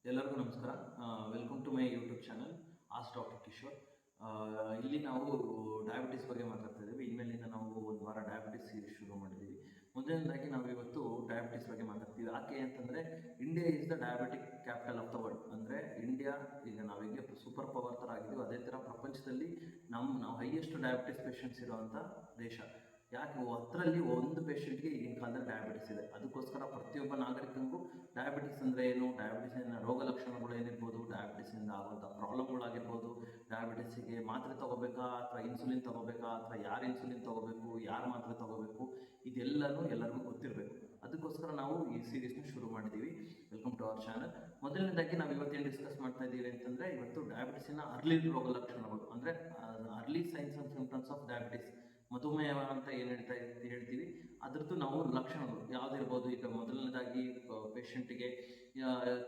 ಎಲ್ಲರಿಗೂ ನಮಸ್ಕಾರ. Welcome to my YouTube channel as doctor Kishore. ಇಲ್ಲಿ ನಾವು ಡಯಾಬಿಟಿಸ್ ಬಗ್ಗೆ ಮಾತಾಡ್ತಾ ಇದ್ದೀವಿ. ಇನ್ಮೇಲಿಂದ ನಾವು ಒಂದು ವಾರ ಡಯಾಬಿಟಿಸ್ ಸೀರೀಸ್ ಶುರು ಮಾಡಿದ್ದೀವಿ. ಮೊದಲನೇದಾಗಿ ನಾವು ಇವತ್ತು ಡಯಾಬಿಟಿಸ್ ಬಗ್ಗೆ ಮಾತಾಡ್ತೀವಿ. ಯಾಕೆ ಅಂತಂದರೆ India is the diabetic capital of the world. ಅಂದರೆ ಇಂಡಿಯಾ ಈಗ ನಾವೀಗ ಸೂಪರ್ ಪವರ್ ಥರ ಆಗಿದ್ದೀವಿ. ಅದೇ ಥರ ಪ್ರಪಂಚದಲ್ಲಿ ನಾವು ಹೈಯೆಸ್ಟ್ ಡಯಾಬಿಟಿಸ್ ಪೇಷಂಟ್ಸ್ ಇರೋವಂಥ ದೇಶ. ಯಾಕೆ 10ರಲ್ಲಿ 1 ಪೇಷಂಟ್ಗೆ ಈಗಿನ ಕಾಲದಲ್ಲಿ ಡಯಾಬಿಟಿಸ್ ಇದೆ. ಅದಕ್ಕೋಸ್ಕರ ಪ್ರತಿಯೊಬ್ಬ ನಾಗರಿಕನಿಗೂ ಡಯಾಬಿಟಿಸ್ ಅಂದರೆ ಏನು, ಡಯಾಬಿಟಿಸಿನ ರೋಗ ಲಕ್ಷಣಗಳು ಏನಿರ್ಬೋದು, ಡಯಾಬಿಟಿಸಿಂದ ಆಗುವಂಥ ಪ್ರಾಬ್ಲಮ್ಗಳಾಗಿರ್ಬೋದು, ಡಯಾಬಿಟಿಸಿಗೆ ಮಾತ್ರೆ ತೊಗೋಬೇಕಾ ಅಥವಾ ಇನ್ಸುಲಿನ್ ತೊಗೋಬೇಕಾ ಅಥವಾ ಯಾರು ಇನ್ಸುಲಿನ್ ತೊಗೋಬೇಕು, ಯಾರು ಮಾತ್ರೆ ತೊಗೋಬೇಕು, ಇದೆಲ್ಲನೂ ಎಲ್ಲರಿಗೂ ಗೊತ್ತಿರಬೇಕು. ಅದಕ್ಕೋಸ್ಕರ ನಾವು ಈ ಸೀರೀಸ್ನ ಶುರು ಮಾಡಿದ್ದೀವಿ. Welcome to our channel. ಮೊದಲನೇದಾಗಿ ನಾವು ಇವತ್ತೇನು ಡಿಸ್ಕಸ್ ಮಾಡ್ತಾ ಇದ್ದೀವಿ ಅಂತಂದರೆ, ಇವತ್ತು ಡಯಾಬಿಟಿಸಿನ ಅರ್ಲಿ ರೋಗ ಲಕ್ಷಣಗಳು ಅಂದರೆ early science and symptoms of diabetes, ಮಧುಮೇಹ ಅಂತ ಏನು ಹೇಳ್ತೀವಿ, ಅದರದ್ದು ನಾವು ಲಕ್ಷಣಗಳು ಯಾವುದಿರ್ಬೋದು. ಈಗ ಮೊದಲನೇದಾಗಿ ಪೇಷಂಟಿಗೆ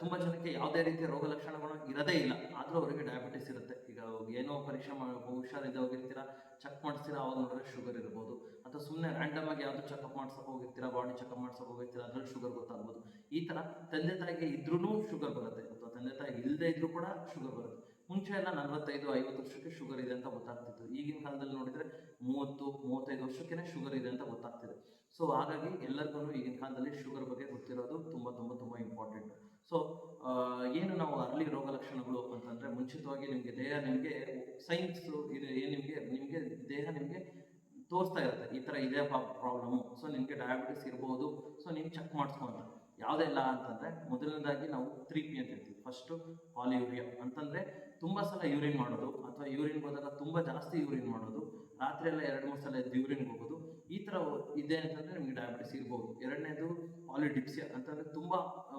ತುಂಬ ಜನಕ್ಕೆ ಯಾವುದೇ ರೀತಿಯ ರೋಗ ಲಕ್ಷಣಗಳು ಇರೋದೇ ಇಲ್ಲ, ಆದರೂ ಅವರಿಗೆ ಡಯಾಬಿಟಿಸ್ ಇರುತ್ತೆ. ಈಗ ಏನೋ ಪರೀಕ್ಷೆ ಹುಷಾರಿದ್ದ ಹೋಗಿರ್ತೀರಾ, ಚೆಕ್ ಮಾಡಿಸ್ತೀರಾ, ಅವಾಗ ನೋಡಿದ್ರೆ ಶುಗರ್ ಇರ್ಬೋದು. ಅಥವಾ ಸುಮ್ಮನೆ ರ್ಯಾಂಡಮ್ ಆಗಿ ಯಾವುದು ಚೆಕಪ್ ಮಾಡ್ಸೋಕೆ ಹೋಗಿರ್ತೀರಾ, ಬಾಡಿ ಚೆಕಪ್ ಮಾಡ್ಸೋಕೆ ಹೋಗಿರ್ತೀರಾ, ಅದ್ರಲ್ಲಿ ಶುಗರ್ ಗೊತ್ತಾಗ್ಬೋದು. ಈ ಥರ ತಂದೆ ತಾಯಿಗೆ ಇದ್ರೂ ಶುಗರ್ ಬರುತ್ತೆ, ಅಥವಾ ತಂದೆ ತಾಯಿ ಇಲ್ಲದೆ ಇದ್ರೂ ಕೂಡ ಶುಗರ್ ಬರುತ್ತೆ. ಮುಂಚೆ ಎಲ್ಲ 45-50 ವರ್ಷಕ್ಕೆ ಶುಗರ್ ಇದೆ ಅಂತ ಗೊತ್ತಾಗ್ತಿತ್ತು. ಈಗಿನ ಕಾಲದಲ್ಲಿ ನೋಡಿದರೆ 30-35 ವರ್ಷಕ್ಕೇ ಶುಗರ್ ಇದೆ ಅಂತ ಗೊತ್ತಾಗ್ತಿದೆ. ಸೊ ಹಾಗಾಗಿ ಎಲ್ಲರಿಗೂ ಈಗಿನ ಕಾಲದಲ್ಲಿ ಶುಗರ್ ಬಗ್ಗೆ ಗೊತ್ತಿರೋದು ತುಂಬ ತುಂಬ ತುಂಬ ಇಂಪಾರ್ಟೆಂಟ್. ಸೊ ಏನು ನಾವು ಅರ್ಲಿ ರೋಗ ಲಕ್ಷಣಗಳು ಅಂತಂದರೆ, ಮುಂಚಿತವಾಗಿ ನಿಮಗೆ ದೇಹ ನಿಮಗೆ ಸೈನ್ಸು ಇದು ಏನು ನಿಮಗೆ ದೇಹ ನಿಮಗೆ ತೋರಿಸ್ತಾ ಇರುತ್ತೆ, ಈ ಥರ ಇದೆ ಪ್ರಾಬ್ಲಮ್ಮು, ಸೊ ನಿಮಗೆ ಡಯಾಬಿಟಿಸ್ ಇರ್ಬೋದು, ಸೊ ನೀವು ಚೆಕ್ ಮಾಡಿಸ್ಕೊ ಅಂತ. ಯಾವುದೆಲ್ಲ ಅಂತಂದರೆ, ಮೊದಲನೇದಾಗಿ ನಾವು 3P ಅಂತ ಹೇಳ್ತೀವಿ. ಫಸ್ಟು ಪಾಲಿಯೂರಿಯಾ ಅಂತಂದರೆ ತುಂಬ ಸಲ ಯೂರಿನ್ ಮಾಡೋದು, ಅಥವಾ ಯೂರಿನ್ಗೆ ಹೋದಾಗ ತುಂಬ ಜಾಸ್ತಿ ಯೂರಿನ್ ಮಾಡೋದು, ರಾತ್ರಿ ಎಲ್ಲ 2-3 ಸಲ ಎದ್ದು ಯೂರಿನ್ಗೆ ಹೋಗೋದು, ಈ ಥರ ಇದೆ ಅಂತಂದರೆ ನಿಮಗೆ ಡಯಾಬಿಟಿಸ್ ಇರ್ಬೋದು. ಎರಡನೇದು ಪಾಲಿಡಿಪ್ಸಿಯಾ ಅಂತಂದರೆ ತುಂಬ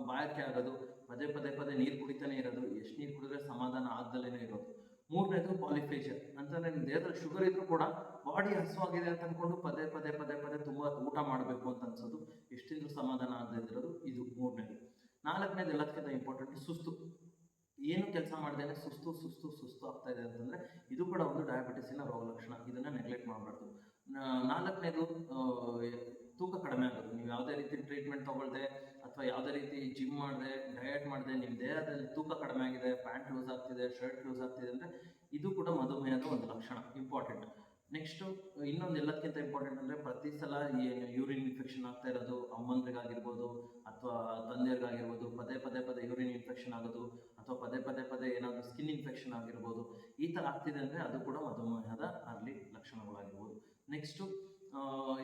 ಬಾಯಾರಿಕೆ ಆಗೋದು, ಪದೇ ಪದೇ ಪದೇ ನೀರು ಕುಡಿತಾನೆ ಇರೋದು, ಎಷ್ಟು ನೀರು ಕುಡಿದ್ರೆ ಸಮಾಧಾನ ಆಗ್ದಲೇ ಇರೋದು. ಮೂರನೇದು ಪಾಲಿಫೇಷಿಯಾ ಅಂತಂದರೆ ನಿಮ್ಮ ದೇಹದಲ್ಲಿ ಶುಗರ್ ಇದ್ರೂ ಕೂಡ ಬಾಡಿ ಹಸುವಾಗಿದೆ ಅಂತ ಅಂದ್ಕೊಂಡು ಪದೇ ಪದೇ ಪದೇ ಪದೇ ತುಂಬ ಊಟ ಮಾಡಬೇಕು ಅಂತ ಅನ್ಸೋದು, ಎಷ್ಟಿದ್ರೂ ಸಮಾಧಾನ ಆಗದಿರೋದು, ಇದು ಮೂರನೇದು. ನಾಲ್ಕನೇದು ಎಲ್ಲದಕ್ಕಿಂತ ಇಂಪಾರ್ಟೆಂಟ್, ಸುಸ್ತು. ಏನು ಕೆಲಸ ಮಾಡ್ದೇನೆ ಸುಸ್ತು ಸುಸ್ತು ಸುಸ್ತು ಆಗ್ತಾ ಇದೆ ಅಂತಂದರೆ ಇದು ಕೂಡ ಒಂದು ಡಯಾಬಿಟಿಸಿನ ರೋಗ ಲಕ್ಷಣ. ಇದನ್ನು ನೆಗ್ಲೆಕ್ಟ್ ಮಾಡಬಾರ್ದು. ನಾಲ್ಕನೇದು ತೂಕ ಕಡಿಮೆ ಆಗೋದು. ನೀವು ಯಾವುದೇ ರೀತಿ ಟ್ರೀಟ್ಮೆಂಟ್ ತೊಗೊಳ್ದೆ ಅಥವಾ ಯಾವುದೇ ರೀತಿ ಜಿಮ್ ಮಾಡಿದೆ, ಡಯಟ್ ಮಾಡಿದೆ, ನಿಮ್ಮ ದೇಹದಲ್ಲಿ ತೂಕ ಕಡಿಮೆ ಆಗಿದೆ, ಪ್ಯಾಂಟ್ ಲೂಸ್ ಆಗ್ತಿದೆ, ಶರ್ಟ್ ಲೂಸ್ ಆಗ್ತಿದೆ ಅಂದರೆ ಇದು ಕೂಡ ಮಧುಮೇಹದ ಒಂದು ಲಕ್ಷಣ, ಇಂಪಾರ್ಟೆಂಟ್. ನೆಕ್ಸ್ಟು ಇನ್ನೊಂದು ಎಲ್ಲದಕ್ಕಿಂತ ಇಂಪಾರ್ಟೆಂಟ್ ಅಂದರೆ, ಪ್ರತಿ ಸಲ ಏನು ಯೂರಿನ್ ಇನ್ಫೆಕ್ಷನ್ ಆಗ್ತಾ ಇರೋದು, ಅಮ್ಮಂದ್ರಿಗಾಗಿರ್ಬೋದು ಅಥವಾ ತಂದೆಯರಿಗಾಗಿರ್ಬೋದು, ಪದೇ ಪದೇ ಪದೇ ಯೂರಿನ್ ಇನ್ಫೆಕ್ಷನ್ ಆಗೋದು, ಅಥವಾ ಪದೇ ಪದೇ ಪದೇ ಏನಾದರೂ ಸ್ಕಿನ್ ಇನ್ಫೆಕ್ಷನ್ ಆಗಿರ್ಬೋದು, ಈ ಥರ ಆಗ್ತಿದೆ ಅಂದರೆ ಅದು ಕೂಡ ಮಧುಮೇಹದ ಅರ್ಲಿ ಲಕ್ಷಣಗಳಾಗಿರ್ಬೋದು. ನೆಕ್ಸ್ಟು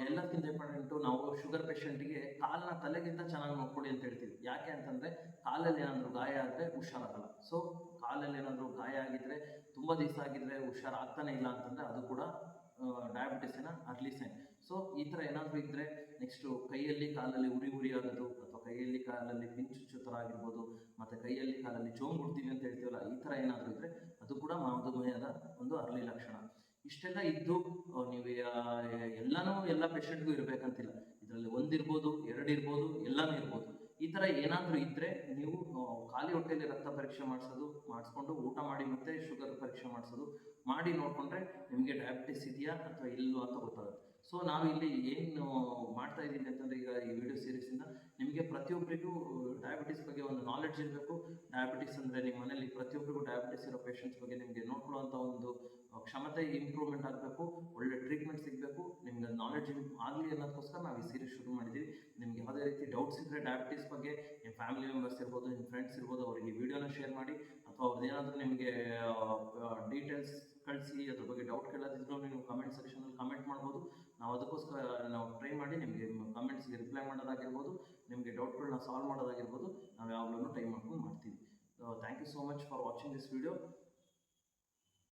ಎಲ್ಲದಕ್ಕಿಂತ ಇಂಪಾರ್ಟೆಂಟು, ನಾವು ಶುಗರ್ ಪೇಷಂಟಿಗೆ ಕಾಲನ್ನ ತಲೆಗಿಂತ ಚೆನ್ನಾಗಿ ನೋಡ್ಕೊಳ್ಳಿ ಅಂತ ಹೇಳ್ತೀವಿ. ಯಾಕೆ ಅಂತಂದರೆ, ಕಾಲಲ್ಲಿ ಏನಾದರೂ ಗಾಯ ಆದರೆ ಹುಷಾರಾಗಲ್ಲ. ಸೊ ಕಾಲಲ್ಲಿ ಏನಾದರೂ ಗಾಯ ಆಗಿದ್ದರೆ, ತುಂಬ ದಿವಸ ಆಗಿದ್ದರೆ ಹುಷಾರಾಗ್ತಾನೆ ಇಲ್ಲ ಅಂತಂದರೆ ಅದು ಕೂಡ ಡಯಾಬಿಟಿಸಿನ ಅರ್ಲಿ ಸೈನ್. ಸೊ ಈ ಥರ ಏನಾದರೂ ಇದ್ದರೆ, ನೆಕ್ಸ್ಟು ಕೈಯಲ್ಲಿ ಕಾಲಲ್ಲಿ ಉರಿ ಆಗೋದು, ಅಥವಾ ಕೈಯಲ್ಲಿ ಕಾಲಲ್ಲಿ ಪಿಂಚುಚ್ಚು ಥರ ಆಗಿರ್ಬೋದು, ಮತ್ತು ಕೈಯಲ್ಲಿ ಕಾಲಲ್ಲಿ ಚೋಮ್ ಬಿಡ್ತೀವಿ ಅಂತ ಹೇಳ್ತೀವಲ್ಲ, ಈ ಥರ ಏನಾದರೂ ಇದ್ದರೆ ಅದು ಕೂಡ ಮಧುಮೇಹದ ಒಂದು ಅರ್ಲಿ ಲಕ್ಷಣ. ಇಷ್ಟೆಲ್ಲ ಇದ್ದು ನೀವು ಎಲ್ಲನೂ ಎಲ್ಲ ಪೇಷಂಟ್ಗೂ ಇರಬೇಕಂತಿಲ್ಲ. ಇದರಲ್ಲಿ ಒಂದಿರ್ಬೋದು, ಎರಡಿರ್ಬೋದು, ಎಲ್ಲನೂ ಇರ್ಬೋದು. ಈ ಥರ ಏನಾದರೂ ಇದ್ದರೆ ನೀವು ಖಾಲಿ ಹೊಟ್ಟೆಯಲ್ಲಿ ರಕ್ತ ಪರೀಕ್ಷೆ ಮಾಡಿಸ್ಕೊಂಡು ಊಟ ಮಾಡಿ ಮತ್ತೆ ಶುಗರ್ ಪರೀಕ್ಷೆ ಮಾಡಿ ನೋಡಿಕೊಂಡ್ರೆ ನಿಮಗೆ ಡಯಾಬಿಟಿಸ್ ಇದೆಯಾ ಅಥವಾ ಇಲ್ಲೋ ಅಂತ ಗೊತ್ತಾಗುತ್ತೆ. ಸೊ ನಾವು ಇಲ್ಲಿ ಏನು ಮಾಡ್ತಾ ಇದ್ದೀವಿ ಅಂತಂದರೆ, ಈಗ ಈ ವಿಡಿಯೋ ಸೀರೀಸಿಂದ ನಿಮಗೆ ಪ್ರತಿಯೊಬ್ಬರಿಗೂ ಡಯಾಬಿಟಿಸ್ ಬಗ್ಗೆ ಒಂದು ನಾಲೆಡ್ಜ್ ಇರಬೇಕು. ಡಯಾಬಿಟಿಸ್ ಅಂದರೆ ನಿಮ್ಮ ಮನೇಲಿ ಪ್ರತಿಯೊಬ್ಬರಿಗೂ ಡಯಾಬಿಟಿಸ್ ಇರೋ ಪೇಷಂಟ್ಸ್ ಬಗ್ಗೆ ನಿಮಗೆ ನೋಡ್ಕೊಳ್ಳೋಂಥ ಒಂದು ಕ್ಷಮತೆ ಇಂಪ್ರೂವ್ಮೆಂಟ್ ಆಗಬೇಕು, ಒಳ್ಳೆ ಟ್ರೀಟ್ಮೆಂಟ್ ಸಿಗಬೇಕು, ನಿಮ್ಗೆ ನಾಲೆಡ್ಜ್ ಆಗಲಿ ಅನ್ನೋದಕ್ಕೋಸ್ಕರ ನಾವು ಈ ಸೀರೀಸ್ ಶುರು ಮಾಡಿದ್ದೀವಿ. ನಿಮ್ಗೆ ಯಾವುದೇ ರೀತಿ ಡೌಟ್ಸ್ ಇದ್ದರೆ ಡಯಾಬಿಟಿಸ್ ಬಗ್ಗೆ, ನಿಮ್ಮ ಫ್ಯಾಮಿಲಿ ಮೆಂಬರ್ಸ್ ಇರ್ಬೋದು, ನಿಮ್ಮ ಫ್ರೆಂಡ್ಸ್ ಇರ್ಬೋದು, ಅವರಿಗೆ ಈ ವಿಡಿಯೋನ ಶೇರ್ ಮಾಡಿ, ಅಥವಾ ಅವ್ರದ್ದೇನಾದರೂ ನಿಮಗೆ ಡೀಟೇಲ್ಸ್ ಕಳಿಸಿ ಅದ್ರ ಬಗ್ಗೆ ಡೌಟ್ ಕೇಳೋದಿದ್ರು ನೀವು ಕಮೆಂಟ್ ಸೆಕ್ಷನಲ್ಲಿ ಕಮೆಂಟ್ ಮಾಡ್ಬೋದು. ನಾವು ಅದಕ್ಕೋಸ್ಕರ ನಾವು ಟ್ರೈ ಮಾಡಿ ನಿಮಗೆ ಕಮೆಂಟ್ಸ್ಗೆ ರಿಪ್ಲೈ ಮಾಡೋದಾಗಿರ್ಬೋದು, ನಿಮಗೆ ಡೌಟ್ಗಳನ್ನ ಸಾಲ್ವ್ ಮಾಡೋದಾಗಿರ್ಬೋದು, ನಾವು ಯಾವಾಗಲೂ ಟೈಮ್ ಮಾಡ್ಕೊಂಡು ಮಾಡ್ತೀವಿ. Thank you so much for watching this video.